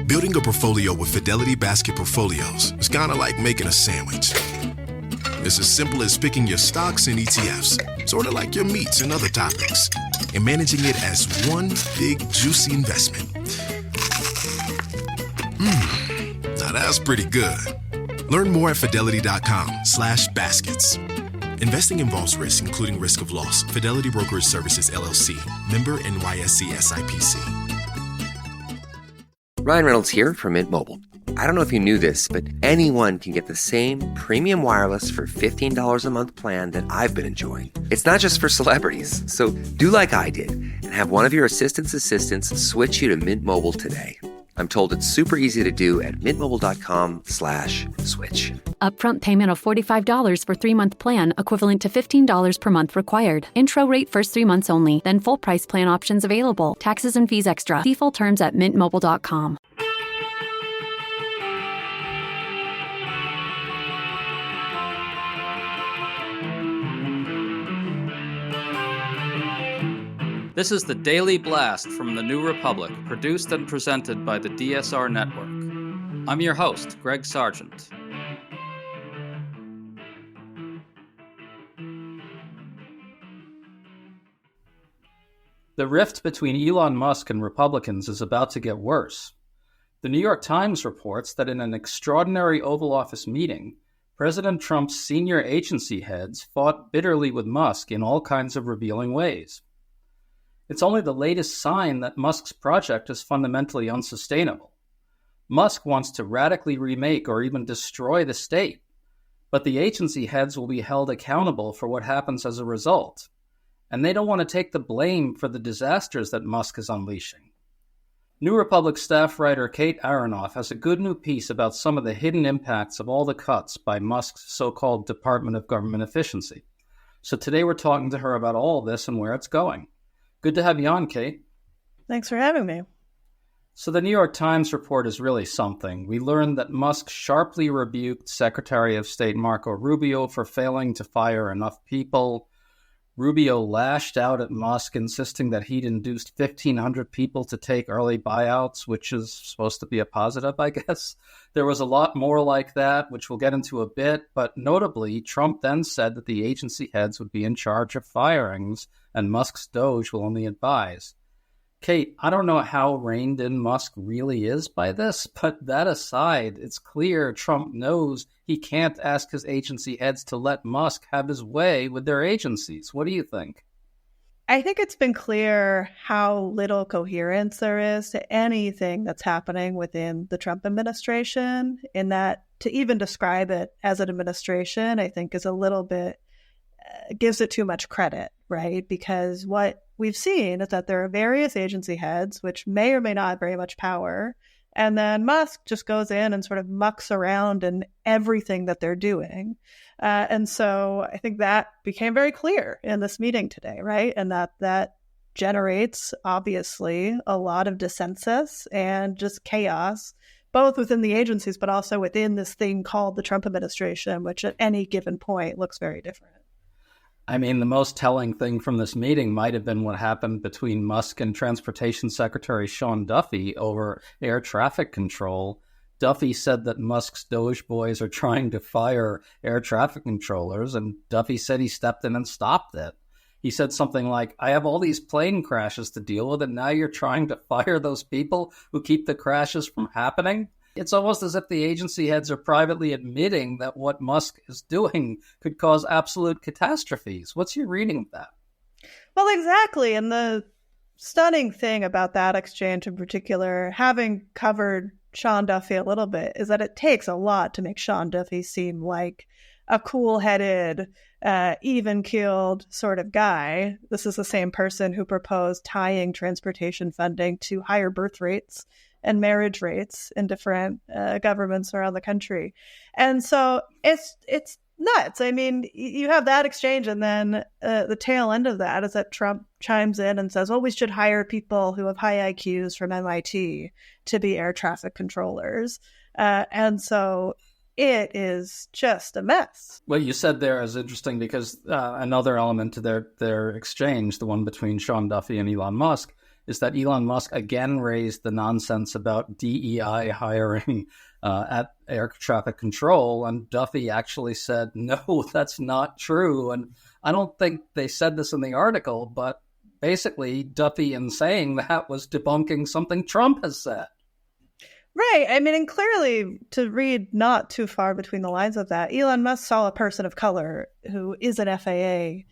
Building a portfolio with Fidelity Basket Portfolios is kind of like making a sandwich. It's as simple as picking your stocks and ETFs, sort of like your meats and other topics, and managing it as one big, juicy investment. Now that's pretty good. Learn more at fidelity.com/baskets. Investing involves risk, including risk of loss. Fidelity Brokerage Services, LLC. Member NYSE SIPC. Ryan Reynolds here from Mint Mobile. I don't know if you knew this, but anyone can get the same premium wireless for $15 a month plan that I've been enjoying. It's not just for celebrities. So do like I did and have one of your assistants switch you to Mint Mobile today. I'm told it's super easy to do at mintmobile.com/switch. Upfront payment of $45 for 3-month plan, equivalent to $15 per month required. Intro rate first 3 months only, then full price plan options available. Taxes and fees extra. See full terms at mintmobile.com. This is the Daily Blast from the New Republic, produced and presented by the DSR Network. I'm your host, Greg Sargent. The rift between Elon Musk and Republicans is about to get worse. The New York Times reports that in an extraordinary Oval Office meeting, President Trump's senior agency heads fought bitterly with Musk in all kinds of revealing ways. It's only the latest sign that Musk's project is fundamentally unsustainable. Musk wants to radically remake or even destroy the state, but the agency heads will be held accountable for what happens as a result, and they don't want to take the blame for the disasters that Musk is unleashing. New Republic staff writer Kate Aronoff has a good new piece about some of the hidden impacts of all the cuts by Musk's so-called Department of Government Efficiency. So today we're talking to her about all of this and where it's going. Good to have you on, Kate. Thanks for having me. So the New York Times report is really something. We learned that Musk sharply rebuked Secretary of State Marco Rubio for failing to fire enough people. Rubio lashed out at Musk, insisting that he'd induced 1,500 people to take early buyouts, which is supposed to be a positive, I guess. There was a lot more like that, which we'll get into a bit. But notably, Trump then said that the agency heads would be in charge of firings, and Musk's DOGE will only advise. Kate, I don't know how reined in Musk really is by this, but that aside, it's clear Trump knows he can't ask his agency heads to let Musk have his way with their agencies. What do you think? I think it's been clear how little coherence there is to anything that's happening within the Trump administration, in that to even describe it as an administration, I think is a little bit, gives it too much credit, right? Because what we've seen is that there are various agency heads, which may or may not have very much power. And then Musk just goes in and sort of mucks around in everything that they're doing. And so I think that became very clear in this meeting today, right? And that generates, obviously, a lot of dissensus and just chaos, both within the agencies, but also within this thing called the Trump administration, which at any given point looks very different. I mean, the most telling thing from this meeting might have been what happened between Musk and Transportation Secretary Sean Duffy over air traffic control. Duffy said that Musk's DOGE boys are trying to fire air traffic controllers, and Duffy said he stepped in and stopped it. He said something like, I have all these plane crashes to deal with, and now you're trying to fire those people who keep the crashes from happening? It's almost as if the agency heads are privately admitting that what Musk is doing could cause absolute catastrophes. What's your reading of that? Well, exactly. And the stunning thing about that exchange in particular, having covered Sean Duffy a little bit, is that it takes a lot to make Sean Duffy seem like a cool-headed, even-keeled sort of guy. This is the same person who proposed tying transportation funding to higher birth rates and marriage rates in different governments around the country. And so it's nuts. I mean, you have that exchange, and then the tail end of that is that Trump chimes in and says, well, we should hire people who have high IQs from MIT to be air traffic controllers. And so it is just a mess. What you said there is interesting because another element to their exchange, the one between Sean Duffy and Elon Musk, is that Elon Musk again raised the nonsense about DEI hiring at air traffic control, and Duffy actually said, no, that's not true. And I don't think they said this in the article, but basically Duffy, in saying that, was debunking something Trump has said. Right. I mean, and clearly, to read not too far between the lines of that, Elon Musk saw a person of color who is an FAA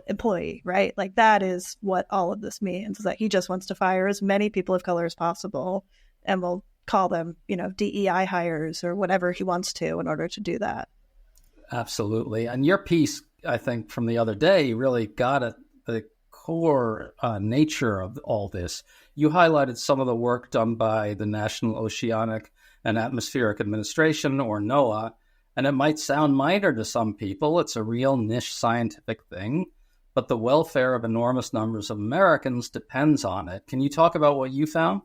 employee, right? Like, that is what all of this means, is that he just wants to fire as many people of color as possible and will call them, DEI hires or whatever he wants to in order to do that. Absolutely. And your piece, I think, from the other day really got at the core nature of all this. You highlighted some of the work done by the National Oceanic and Atmospheric Administration, or NOAA, and it might sound minor to some people. It's a real niche scientific thing, but the welfare of enormous numbers of Americans depends on it. Can you talk about what you found?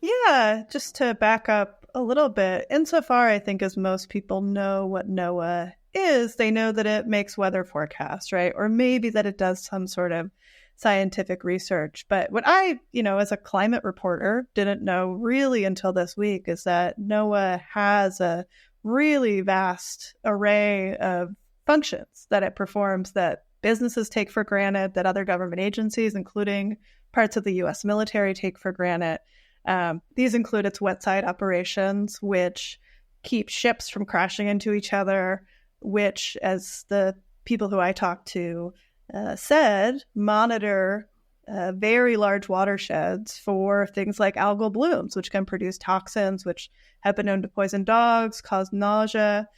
Yeah, just to back up a little bit, insofar I think as most people know what NOAA is, they know that it makes weather forecasts, right? Or maybe that it does some sort of scientific research. But what I, as a climate reporter, didn't know really until this week is that NOAA has a really vast array of functions that it performs that businesses take for granted, that other government agencies, including parts of the U.S. military, take for granted. These include its wet side operations, which keep ships from crashing into each other, which, as the people who I talked to said, monitor very large watersheds for things like algal blooms, which can produce toxins, which have been known to poison dogs, cause nausea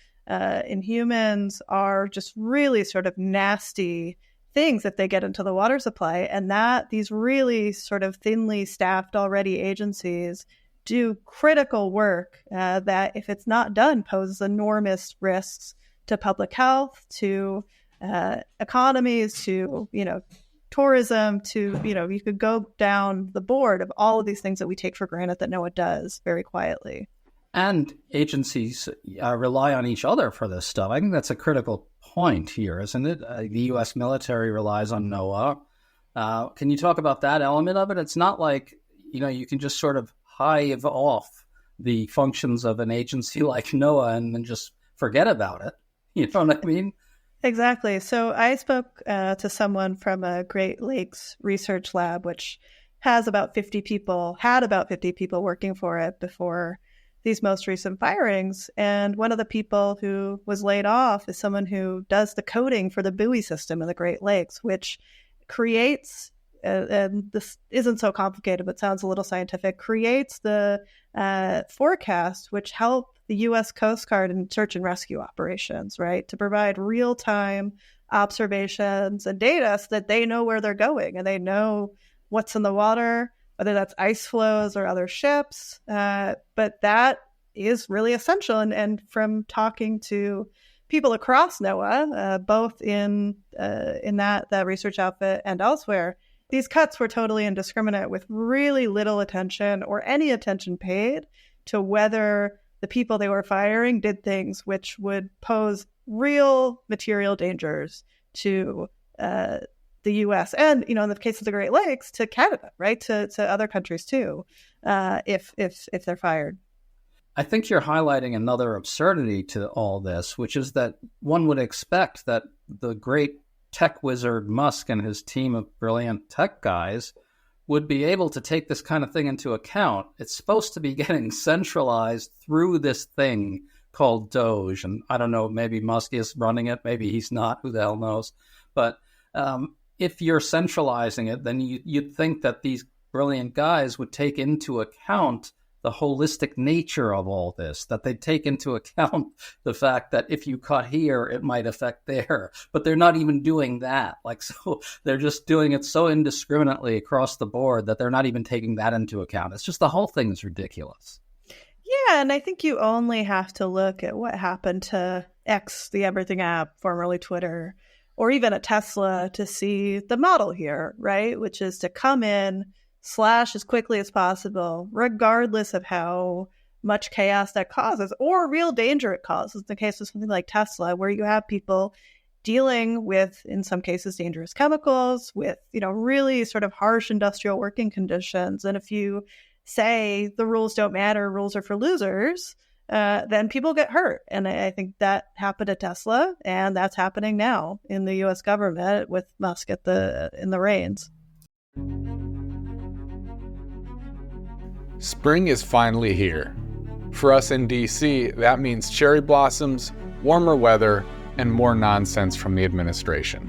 in humans, are just really sort of nasty things that they get into the water supply. And that these really sort of thinly staffed already agencies do critical work that, if it's not done, poses enormous risks to public health, to economies, to, tourism, to, you could go down the board of all of these things that we take for granted that NOAA does very quietly. And agencies rely on each other for this stuff. I think that's a critical point here, isn't it? The U.S. military relies on NOAA. Can you talk about that element of it? It's not like, you can just sort of hive off the functions of an agency like NOAA and then just forget about it. You know what I mean? Exactly. So I spoke to someone from a Great Lakes research lab, which had about 50 people working for it before these most recent firings. And one of the people who was laid off is someone who does the coding for the buoy system in the Great Lakes, which creates, and this isn't so complicated, but sounds a little scientific, creates the forecast which help the U.S. Coast Guard in search and rescue operations, right? To provide real-time observations and data so that they know where they're going and they know what's in the water, whether that's ice flows or other ships. But that is really essential. And from talking to people across NOAA, both in that research outfit and elsewhere, these cuts were totally indiscriminate, with really little attention or any attention paid to whether the people they were firing did things which would pose real material dangers to the U.S. and, in the case of the Great Lakes, to Canada, right? To other countries too, if they're fired. I think you're highlighting another absurdity to all this, which is that one would expect that the great tech wizard Musk and his team of brilliant tech guys would be able to take this kind of thing into account. It's supposed to be getting centralized through this thing called DOGE. And I don't know, maybe Musk is running it, maybe he's not, who the hell knows. But if you're centralizing it, then you'd think that these brilliant guys would take into account the holistic nature of all this, that they take into account the fact that if you cut here, it might affect there. But they're not even doing that. So they're just doing it so indiscriminately across the board that they're not even taking that into account. It's just the whole thing is ridiculous. Yeah, and I think you only have to look at what happened to X, the Everything app, formerly Twitter, or even at Tesla, to see the model here, right? Which is to come in, slash as quickly as possible, regardless of how much chaos that causes or real danger it causes. In the case of something like Tesla, where you have people dealing with, in some cases, dangerous chemicals, with, really sort of harsh industrial working conditions. And if you say the rules don't matter, rules are for losers, then people get hurt. And I think that happened at Tesla, and that's happening now in the U.S. government with Musk in the reins. Spring is finally here. For us in DC, that means cherry blossoms, warmer weather, and more nonsense from the administration.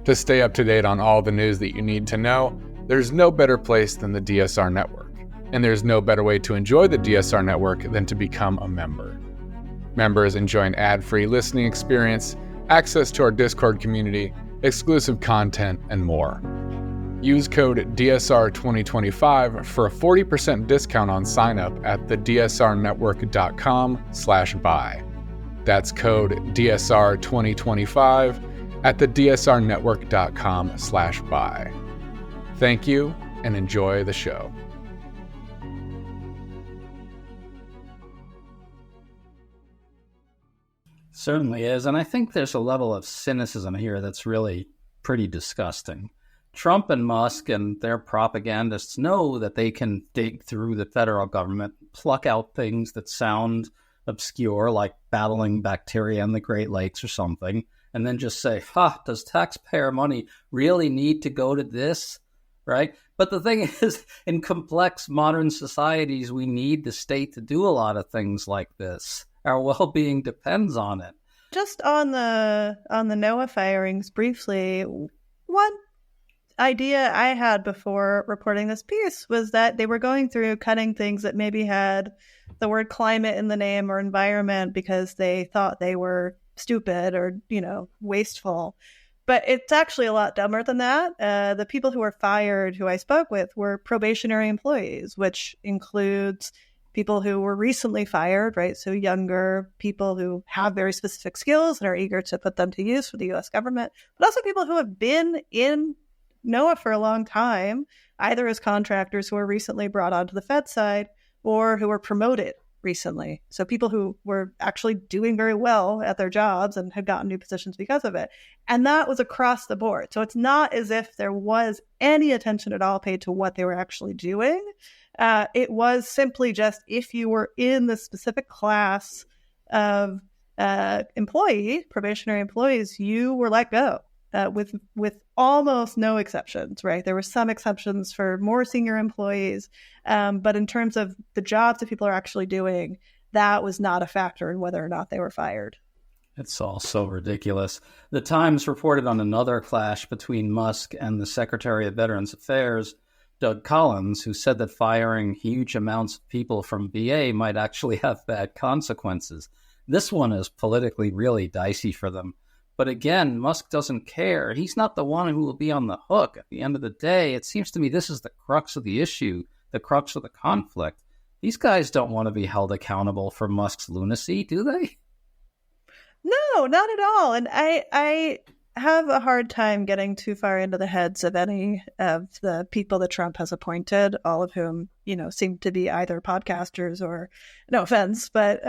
To stay up to date on all the news that you need to know, there's no better place than the DSR network. And there's no better way to enjoy the DSR network than to become a member. Members enjoy an ad-free listening experience, access to our Discord community, exclusive content, and more. Use code DSR2025 for a 40% discount on sign-up at thedsrnetwork.com/buy. That's code DSR2025 at thedsrnetwork.com/buy. Thank you, and enjoy the show. Certainly is. And I think there's a level of cynicism here that's really pretty disgusting. Trump and Musk and their propagandists know that they can dig through the federal government, pluck out things that sound obscure, like battling bacteria in the Great Lakes or something, and then just say, does taxpayer money really need to go to this? Right? But the thing is, in complex modern societies, we need the state to do a lot of things like this. Our well-being depends on it. Just on the NOAA firings briefly, one idea I had before reporting this piece was that they were going through cutting things that maybe had the word climate in the name or environment because they thought they were stupid or, wasteful. But it's actually a lot dumber than that. The people who were fired, who I spoke with, were probationary employees, which includes people who were recently fired, right? So younger people who have very specific skills and are eager to put them to use for the U.S. government, but also people who have been in NOAA for a long time, either as contractors who were recently brought onto the Fed side or who were promoted recently. So people who were actually doing very well at their jobs and had gotten new positions because of it. And that was across the board. So it's not as if there was any attention at all paid to what they were actually doing. It was simply just if you were in the specific class of probationary employees, you were let go with almost no exceptions, right? There were some exceptions for more senior employees, but in terms of the jobs that people are actually doing, that was not a factor in whether or not they were fired. It's all so ridiculous. The Times reported on another clash between Musk and the Secretary of Veterans Affairs, Doug Collins, who said that firing huge amounts of people from VA might actually have bad consequences. This one is politically really dicey for them. But again, Musk doesn't care. He's not the one who will be on the hook. At the end of the day, it seems to me this is the crux of the issue, the crux of the conflict. These guys don't want to be held accountable for Musk's lunacy, do they? No, not at all. And I have a hard time getting too far into the heads of any of the people that Trump has appointed, all of whom, seem to be either podcasters or, no offense, but,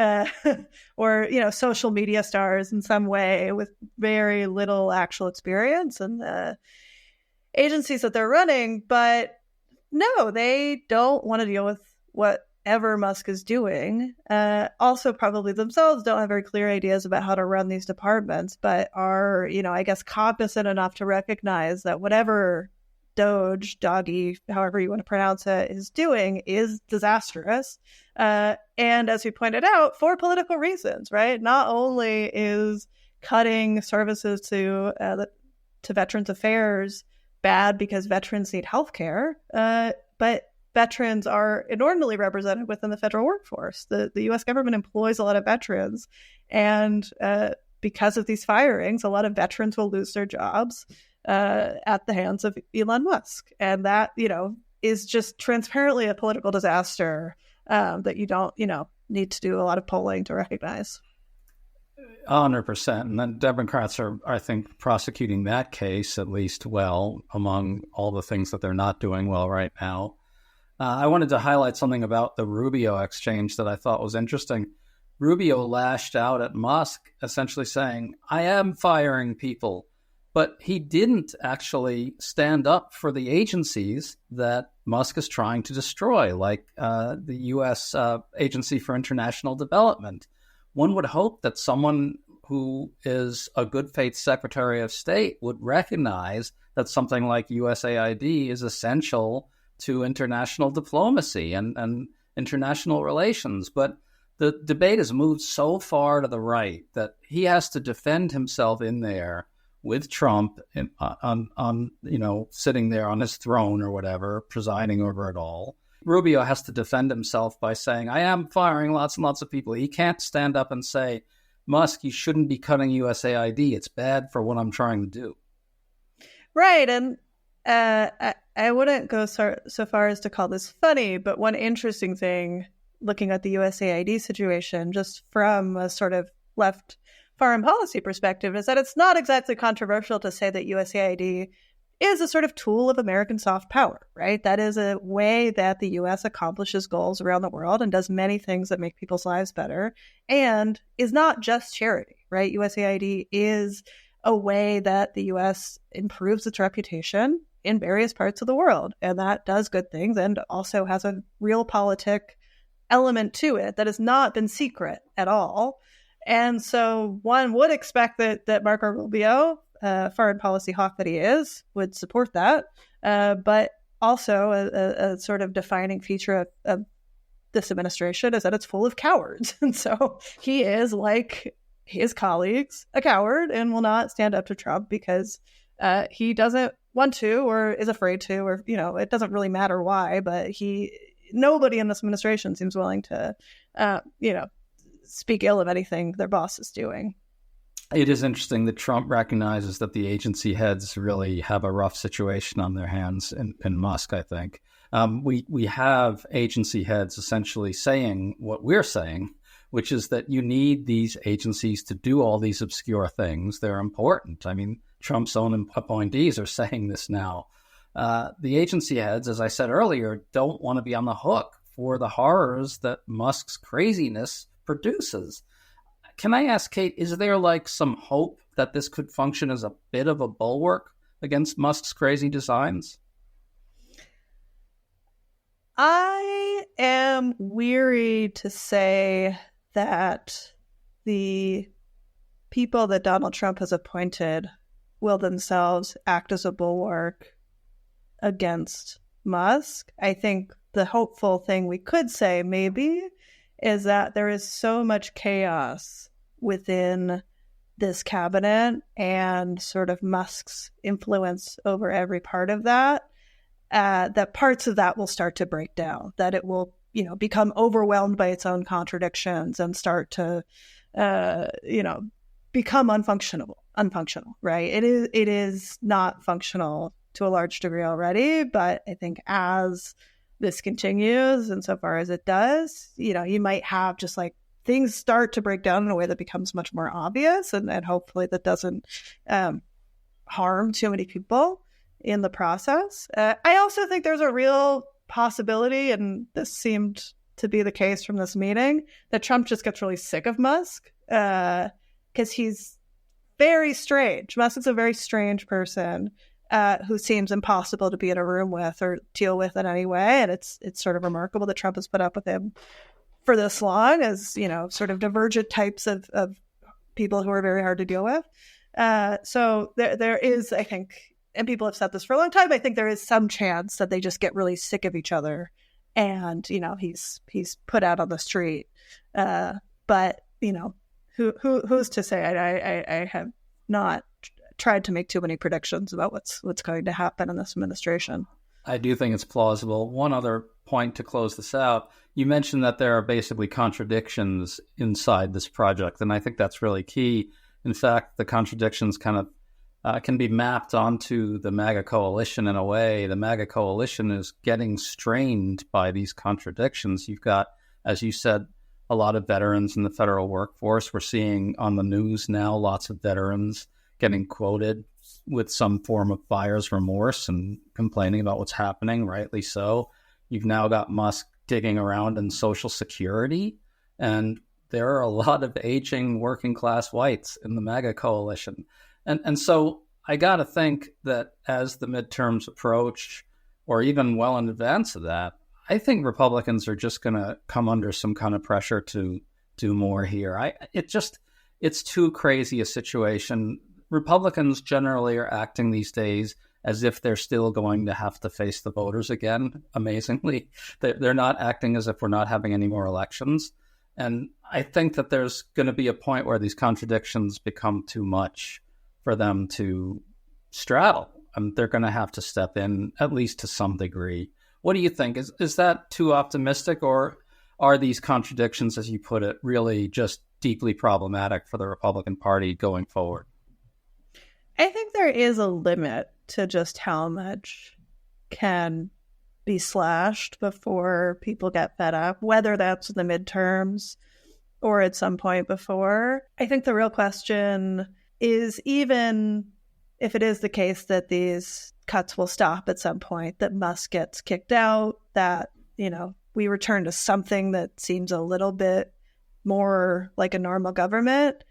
or, social media stars in some way with very little actual experience in the agencies that they're running. But no, they don't want to deal with whatever Musk is doing. Also, probably themselves don't have very clear ideas about how to run these departments, but are, I guess, cognizant enough to recognize that whatever DOGE, however you want to pronounce it, is doing is disastrous. And as we pointed out, for political reasons, right? Not only is cutting services to Veterans Affairs bad because veterans need health care, but veterans are inordinately represented within the federal workforce. The U.S. government employs a lot of veterans, and because of these firings, a lot of veterans will lose their jobs at the hands of Elon Musk. And that, is just transparently a political disaster that you don't, need to do a lot of polling to recognize. 100%. And then Democrats are, I think, prosecuting that case at least well, among all the things that they're not doing well right now. I wanted to highlight something about the Rubio exchange that I thought was interesting. Rubio lashed out at Musk, essentially saying, I am firing people. But he didn't actually stand up for the agencies that Musk is trying to destroy, like the U.S. Agency for International Development. One would hope that someone who is a good faith Secretary of State would recognize that something like USAID is essential to international diplomacy and international relations. But the debate has moved so far to the right that he has to defend himself in there with Trump on sitting there on his throne or whatever, presiding over it all. Rubio has to defend himself by saying, I am firing lots and lots of people. He can't stand up and say, Musk, you shouldn't be cutting USAID. It's bad for what I'm trying to do. Right. And I wouldn't go so far as to call this funny, but one interesting thing looking at the USAID situation, just from a sort of left foreign policy perspective, is that it's not exactly controversial to say that USAID is a sort of tool of American soft power, right? That is a way that the U.S. accomplishes goals around the world and does many things that make people's lives better, and is not just charity, right? USAID is a way that the U.S. improves its reputation in various parts of the world, and that does good things and also has a realpolitik element to it that has not been secret at all. And so one would expect that Marco Rubio, foreign policy hawk that he is, would support that. But also a sort of defining feature of this administration is that it's full of cowards. And so he is, like his colleagues, a coward and will not stand up to Trump because he doesn't want to or is afraid to, or, it doesn't really matter why, but nobody in this administration seems willing to, speak ill of anything their boss is doing. It is interesting that Trump recognizes that the agency heads really have a rough situation on their hands in Musk, I think. We have agency heads essentially saying what we're saying, which is that you need these agencies to do all these obscure things. They're important. I mean, Trump's own appointees are saying this now. The agency heads, as I said earlier, don't want to be on the hook for the horrors that Musk's craziness produces. Can I ask, Kate, is there some hope that this could function as a bit of a bulwark against Musk's crazy designs? I am weary to say that the people that Donald Trump has appointed will themselves act as a bulwark against Musk. I think the hopeful thing we could say maybe is that there is so much chaos within this cabinet and sort of Musk's influence over every part of that, that parts of that will start to break down, that it will, become overwhelmed by its own contradictions and start to, become unfunctional, right? It is not functional to a large degree already, but I think as this continues, insofar as it does, you might have just things start to break down in a way that becomes much more obvious, and hopefully that doesn't harm too many people in the process. I also think there's a real possibility, and this seemed to be the case from this meeting, that Trump just gets really sick of Musk because he's very strange. Musk is a very strange person who seems impossible to be in a room with or deal with in any way. And it's sort of remarkable that Trump has put up with him for this long as, sort of divergent types of people who are very hard to deal with. So there is, I think, and people have said this for a long time, I think there is some chance that they just get really sick of each other and, he's put out on the street. But, who's to say? I have not tried to make too many predictions about what's going to happen in this administration. I do think it's plausible. One other point to close this out, you mentioned that there are basically contradictions inside this project, and I think that's really key. In fact, the contradictions kind of can be mapped onto the MAGA coalition in a way. The MAGA coalition is getting strained by these contradictions. You've got, as you said, a lot of veterans in the federal workforce. We're seeing on the news now lots of veterans getting quoted with some form of buyer's remorse and complaining about what's happening, rightly so. You've now got Musk digging around in Social Security and there are a lot of aging working class whites in the MAGA coalition. And so I got to think that as the midterms approach, or even well in advance of that, I think Republicans are just going to come under some kind of pressure to do more here. It's too crazy a situation. Republicans generally are acting these days as if they're still going to have to face the voters again, amazingly. They're not acting as if we're not having any more elections. And I think that there's going to be a point where these contradictions become too much for them to straddle. And they're going to have to step in, at least to some degree. What do you think? Is that too optimistic, or are these contradictions, as you put it, really just deeply problematic for the Republican Party going forward? I think there is a limit to just how much can be slashed before people get fed up, whether that's in the midterms or at some point before. I think the real question is, even if it is the case that these cuts will stop at some point, that Musk gets kicked out, that, we return to something that seems a little bit more like a normal government,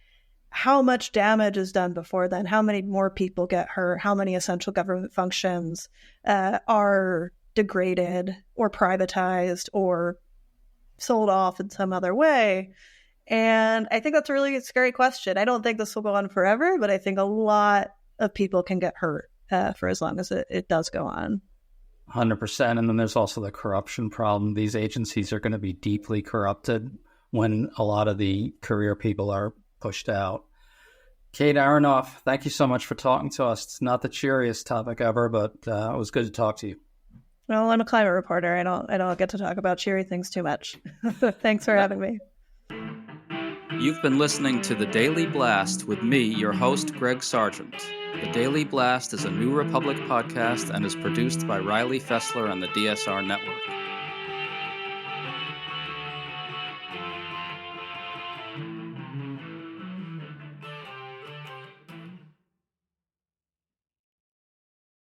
how much damage is done before then? How many more people get hurt? How many essential government functions are degraded or privatized or sold off in some other way? And I think that's a really scary question. I don't think this will go on forever, but I think a lot of people can get hurt for as long as it does go on. 100%. And then there's also the corruption problem. These agencies are going to be deeply corrupted when a lot of the career people are pushed out. Kate Aronoff, thank you so much for talking to us. It's not the cheeriest topic ever, but it was good to talk to you. Well, I'm a climate reporter. I don't get to talk about cheery things too much. Thanks for having me. You've been listening to The Daily Blast with me, your host, Greg Sargent. The Daily Blast is a New Republic podcast and is produced by Riley Fessler and the DSR Network.